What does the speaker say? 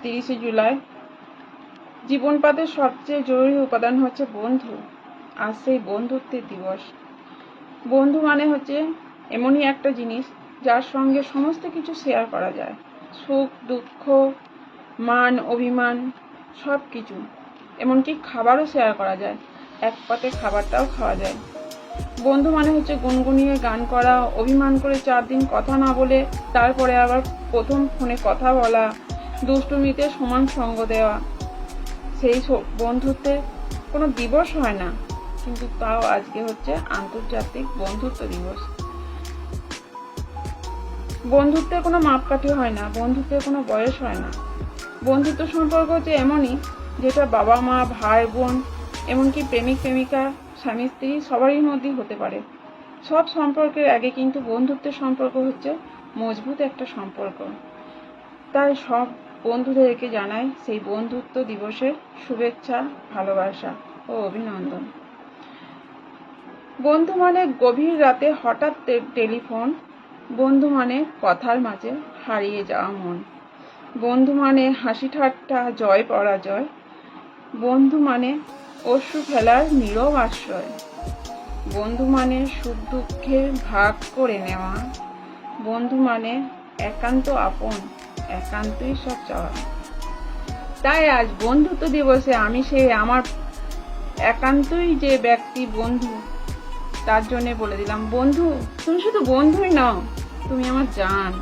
30শে জুলাই। জীবনপাতের সবচেয়ে জরুরি উপাদান হচ্ছে বন্ধু, আর সেই বন্ধুত্বের দিবস। বন্ধু মানে হচ্ছে এমনই একটা জিনিস যার সঙ্গে সমস্ত কিছু শেয়ার করা যায়, সুখ দুঃখ, মান অভিমান, সব কিছু। এমনকি খাবারও শেয়ার করা যায়, এক পাতে খাবারটাও খাওয়া যায়। বন্ধু মানে হচ্ছে গুনগুনিয়ে গান করা, অভিমান করে 4 দিন কথা না বলে তারপরে আবার প্রথম ফোনে কথা বলা, দুষ্টুমিতে সমান সঙ্গ দেওয়া। সেই বন্ধুত্বে কোনো দিবস হয় না, কিন্তু তাও আজকে হচ্ছে আন্তর্জাতিক বন্ধুত্ব দিবস। বন্ধুত্বের কোনো মাপকাঠি হয় না, বন্ধুত্বের কোনো বয়স হয় না। বন্ধুত্ব সম্পর্ক হচ্ছে এমনই যেটা বাবা মা, ভাই বোন, এমনকি প্রেমিক প্রেমিকা, স্বামী স্ত্রী সবারই মধ্যেই হতে পারে। সব সম্পর্কের আগে কিন্তু বন্ধুত্বের সম্পর্ক হচ্ছে মজবুত একটা সম্পর্ক। তাই সব বন্ধুদেরকে জানাই সেই বন্ধুত্ব দিবসের শুভেচ্ছা, ভালোবাসা ও অভিনন্দন। বন্ধু মানে গভীর রাতে হঠাৎ টেলিফোন, বন্ধু মানে কথার মাঝে হারিয়ে যাওয়া মন, বন্ধু মানে হাসি ঠাট্টা, জয় পরাজয়, বন্ধু মানে অশ্রু ফেলার নীরব আশ্রয়, বন্ধু মানে সুখ দুঃখে ভাগ করে নেওয়া, বন্ধু মানে একান্ত আপন, একান্তই সব চাওয়া। তাই আজ বন্ধুত্ব দিবসে আমি আমার একান্তই যে ব্যক্তি বন্ধু, তার জন্য বলে দিলাম, বন্ধু তুমি শুধু বন্ধুই নও, তুমি আমার জান।